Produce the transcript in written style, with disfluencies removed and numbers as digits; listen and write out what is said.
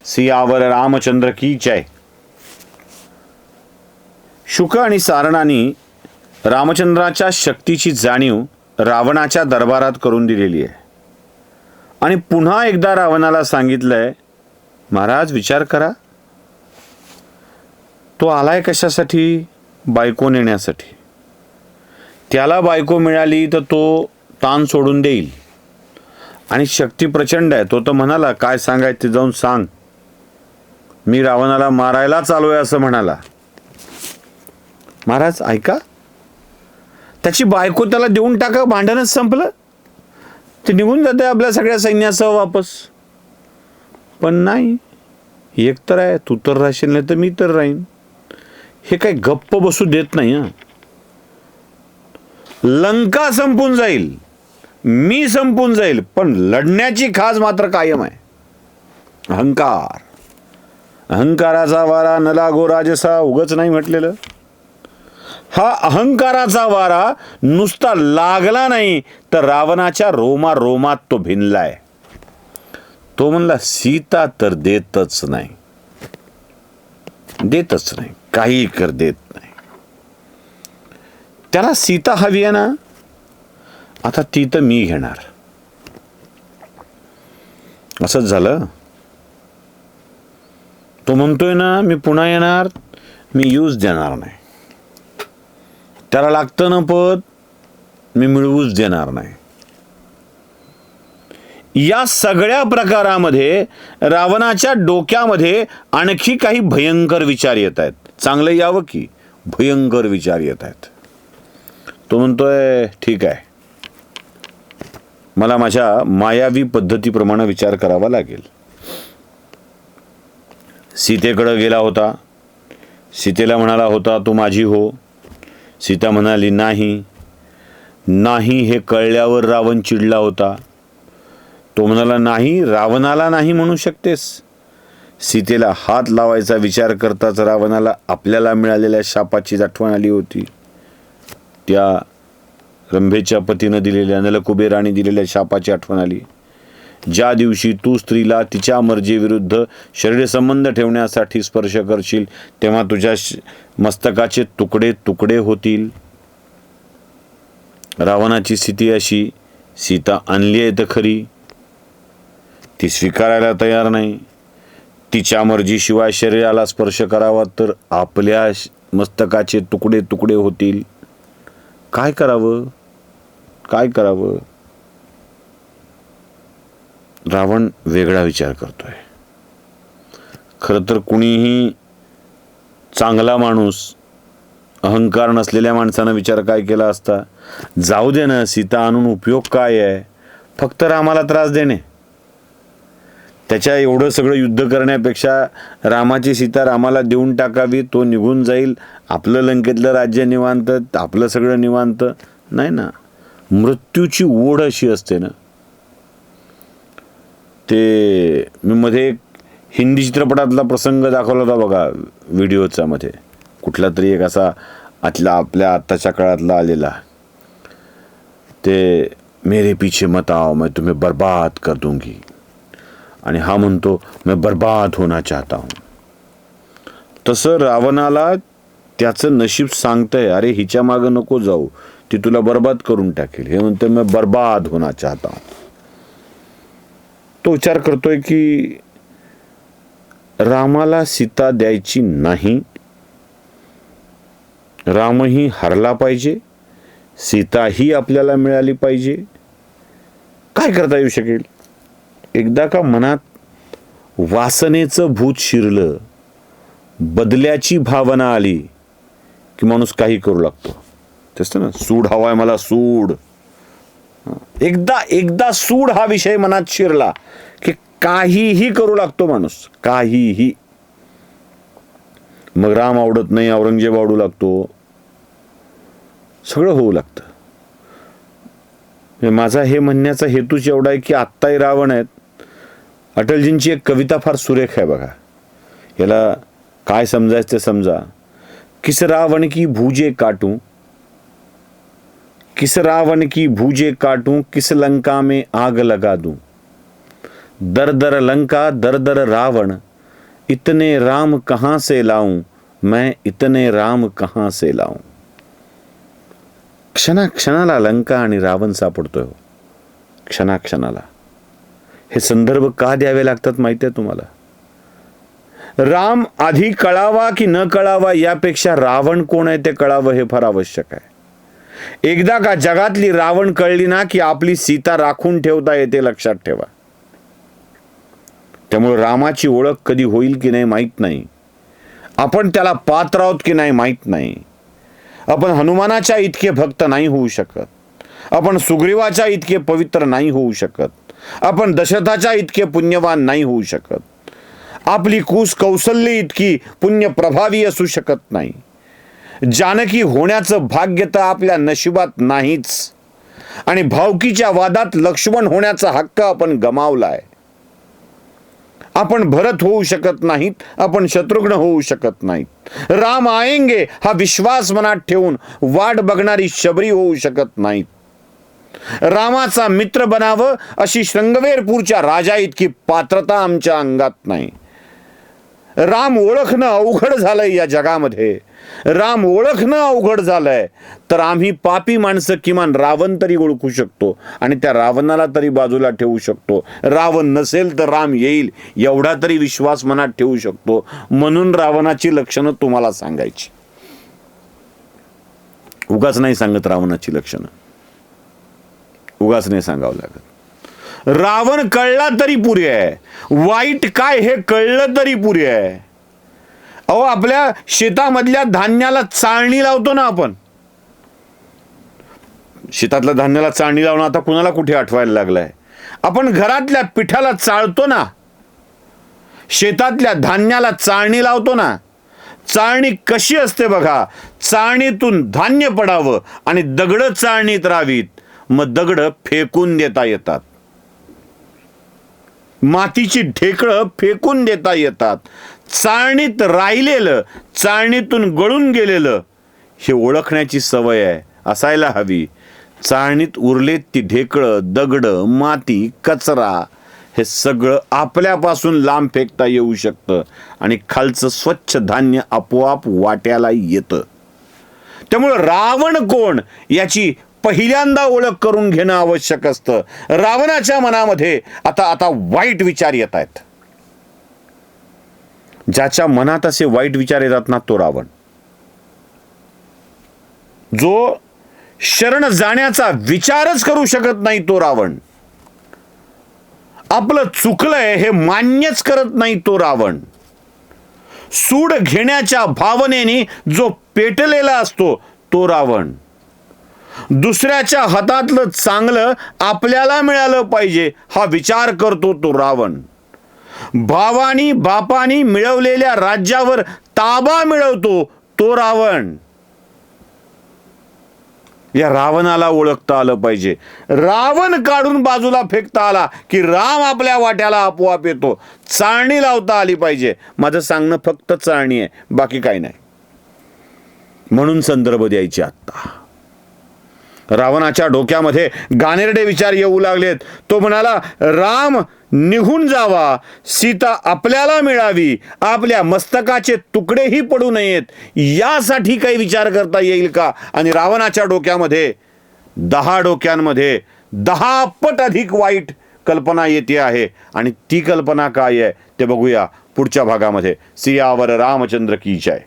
सियावर रामचंद्र की जय. शुक आणि सारणांनी रामचंद्राच्या शक्तीची जाणीव रावणाच्या दरबारात करून दिलेली आहे आणि पुन्हा एकदा रावणाला सांगितलंय, महाराज विचार करा, तो आलाय कशासाठी? बायको नेण्यासाठी. त्याला बायको मिळाली तर तो ताण सोडून देईल आणि शक्ती प्रचंड आहे. तो तर म्हणाला, काय सांगायचं ते जाऊन सांग, मी रावणाला मारायला चालूय असं म्हणाला. महाराज ऐका, त्याची बायको त्याला देऊन टाका, भांडणच संपलं, ते निघून जाते आपल्या सगळ्या सैन्यासह वापस. पण नाही, एक तर आहे, तू तर राहशील नाही तर मी तर राहीन. हे काही गप्प बसू देत नाही. लंका संपून जाईल, मी संपून जाईल, पण लढण्याची खास मात्र कायम आहे. अहंकार, अहंकाराचा वारा न लागो राजसा, उगच नाही म्हटलेलं. हा अहंकाराचा वारा नुसता लागला नाही तर रावणाच्या रोमात तो भिनलाय. तो म्हणला, सीता तर देतच नाही, देतच नाही, काही कर देत नाही. त्याला सीता हवी आहे ना, आता ती तर मी घेणार. असंच झालं. तो म्हणतोय ना, मी पुन्हा येणार, मी यूज देणार नाही. त्याला लागतं ना पद, मी मिळवूच देणार नाही. या सगळ्या प्रकारामध्ये रावणाच्या डोक्यामध्ये आणखी काही भयंकर विचार येत आहेत. चांगलं यावं की भयंकर विचार येत आहेत. तो म्हणतोय, ठीक आहे, मला माझ्या मायावी पद्धतीप्रमाणे विचार करावा लागेल. सीतेकडे गेला होता, सीतेला म्हणाला होता, तू माझी हो. सीता म्हणाली नाही. नाही हे कळल्यावर रावण चिडला होता. तो म्हणाला, नाही, रावणाला नाही म्हणू शकतेस. सीतेला हात लावायचा विचार करताच रावणाला आपल्याला मिळालेल्या शापाची आठवण आली होती. त्या रंभेच्या पतीनं दिलेल्या, नलकुबेराने दिलेल्या शापाची आठवण आली. ज्या दिवशी तू स्त्रीला तिच्या मर्जीविरुद्ध शरीर संबंध ठेवण्यासाठी स्पर्श करशील तेव्हा तुझ्या मस्तकाचे तुकडे तुकडे होतील. रावणाची स्थिती अशी, सीता आणली आहे तर खरी, ती स्वीकारायला तयार नाही. तिच्या मर्जीशिवाय शरीराला स्पर्श करावा तर आपल्या मस्तकाचे तुकडे तुकडे होतील. काय करावं, काय करावं? रावण वेगळा विचार करतोय. खरं तर कुणीही चांगला माणूस, अहंकार नसलेल्या माणसानं विचार काय केला असता, जाऊ दे ना, सीता आणून उपयोग काय आहे, फक्त रामाला त्रास देणे. त्याच्या एवढं सगळं युद्ध करण्यापेक्षा रामाची सीता रामाला देऊन टाकावी, तो निघून जाईल, आपलं लंकेतलं राज्य निवांत, आपलं सगळं निवांत. नाही ना, मृत्यूची ओढ अशी असते ना. ते मी मध्ये एक हिंदी चित्रपटातला प्रसंग दाखवला होता बघा, व्हिडिओचा मध्ये, कुठला तरी एक असा आपल्या आत्ताच्या काळातला आलेला, ते मेरे पीछे मत आओ मैं तुम्हें बर्बाद कर दूंगी, आणि हा म्हणतो मैं बर्बाद होना चाहता हूं. तसं रावणाला त्याचं नशीब सांगतंय, अरे हिच्या मागं नको जाऊ, ती तुला बर्बाद करून टाकेल. हे म्हणते मैं बर्बाद होना चाहता हूं. तो विचार करतोय की रामाला सीता द्यायची नाही, रामही हरला पाहिजे, सीताही आपल्याला मिळाली पाहिजे. काय करता येऊ शकेल? एकदा का मनात वासनेचं भूत शिरलं, बदल्याची भावना आली की माणूस काही करू लागतो. तेच ना, सूड हवाय मला, सूड. एकदा सूड हा विषय मनात शिरला की काहीही करू लागतो माणूस, काहीही. मग राम आवडत नाही, औरंगजेब आवडू लागतो, सगळं होऊ लागतं. माझा हे म्हणण्याचा हेतूच एवढा आहे की आत्ताही रावण आहेत. अटलजींची एक कविता फार सुरेख आहे बघा, याला काय समजायचं ते समजा. किस रावण की भुजे काटूं, किस रावण की भुजे काटूं, किस लंका में आग लगा दूं. दर दर लंका दर दर रावण, इतने राम कहाँ से लाऊं, मैं इतने राम कहाँ से लाऊं. क्षणाक्षणाला लंका आणि रावण सापडतोय हो. क्षणाक्षणाला. हे संदर्भ का द्यावे लागतात माहिती आहे तुम्हाला? राम आधी कळावा की न कळावा यापेक्षा रावण कोण आहे ते कळावं हे फार आवश्यक आहे. एकदा का जगातली रावण कळली ना की आपली सीता राखून ठेवता येते, लक्षात ठेवा. त्यामुळे रामाची ओळख कधी होईल की नाही माहीत नाही. आपण त्याला पात्र आहोत की नाही माहीत नाही. आपण हनुमानाच्या इतके भक्त नाही होऊ शकत. आपण सुग्रीवाच्या इतके पवित्र नाही होऊ शकत. आपण दशरथाच्या इतके पुण्यवान नाही होऊ शकत. आपली कूस कौसल्य इतकी पुण्य प्रभावी असू शकत नाही. जानकी होण्याचं भाग्य तर आपल्या नशिबात नाहीच. आणि भावकीच्या वादात लक्ष्मण होण्याचा हक्क आपण गमावलाय. आपण भरत होऊ शकत नाहीत, आपण शत्रुघ्न होऊ शकत नाहीत. राम आएंगे हा विश्वास मनात ठेवून वाट बघणारी शबरी होऊ शकत नाहीत. रामाचा मित्र बनावं अशी शृंगवेरपूरच्या राजा इतकी पात्रता आमच्या अंगात नाही. राम ओळखणं अवघड झालंय या जगामध्ये. राम ओळखणं अवघड झालंय तर आम्ही पापी माणसं किमान रावण तरी ओळखू शकतो आणि त्या रावणाला तरी बाजूला ठेवू शकतो. रावण नसेल तर राम येईल एवढा तरी विश्वास मनात ठेवू शकतो. म्हणून रावणाची लक्षणं तुम्हाला सांगायची. उगाच नाही सांगत रावणाची लक्षणं, उगाच नाही सांगावं लागत. रावण कळला तरी पुरे आहे. वाईट काय हे कळलं तरी पुरे आहे. अहो, आपल्या शेतामधल्या धान्याला चाळणी लावतो ना आपण. शेतातल्या धान्याला चाळणी लावणं आता कुणाला कुठे आठवायला लागलाय. आपण घरातल्या पिठाला चाळतो ना, शेतातल्या धान्याला चाळणी लावतो ना. चाळणी कशी असते बघा. चाळणीतून धान्य पडावं आणि दगड चाळणीत राहावीत, मग दगड फेकून देता येतात. मातीची ढेकळं फेकून देता येतात. चाळणीत राहिलेलं, चाळणीतून गळून गेलेलं हे ओळखण्याची सवय आहे, असायला हवी. चाळणीत उरलेत ती ढेकळं, दगड, माती, कचरा हे सगळं आपल्यापासून लांब फेकता येऊ शकतं आणि खालचं स्वच्छ धान्य आपोआप वाट्याला येतं. त्यामुळं रावण कोण याची पहिल्यांदा ओळख करून घेणं आवश्यक असतं. रावणाच्या मनामध्ये आता वाईट विचार येत आहेत. ज्याच्या मनात असे वाईट विचार येतात ना तो रावण. जो शरण जाण्याचा विचारच करू शकत नाही तो रावण. आपलं चुकलंय हे मान्यच करत नाही तो रावण. सूड घेण्याच्या भावनेने जो पेटलेला असतो तो रावण. दुसऱ्याच्या हातातलं चांगलं आपल्याला मिळालं पाहिजे हा विचार करतो तो रावण. भावानी बापानी मिळवलेल्या राज्यावर ताबा मिळवतो तो रावण. या रावणाला ओळखता आलं पाहिजे. रावण काढून बाजूला फेकता आला की राम आपल्या वाट्याला आपोआप येतो. चाळणी लावता आली पाहिजे. माझं सांगणं फक्त चाळणी आहे, बाकी काही नाही. म्हणून संदर्भ द्यायचे आत्ता. रावणाच्या डोक्यामध्ये घाणेरडे विचार येऊ लागलेत. तो म्हणाला, राम निघून जावा, सीता आपल्याला मिळावी, आपल्या मस्तकाचे तुकडेही पडू नयेत, यासाठी काही विचार करता येईल का? आणि रावणाच्या डोक्यामध्ये 10 डोक्यांमध्ये 10 पट अधिक वाईट कल्पना येते आहे. आणि ती कल्पना काय आहे ते बघूया पुढच्या भागामध्ये. सियावर रामचंद्र की जय.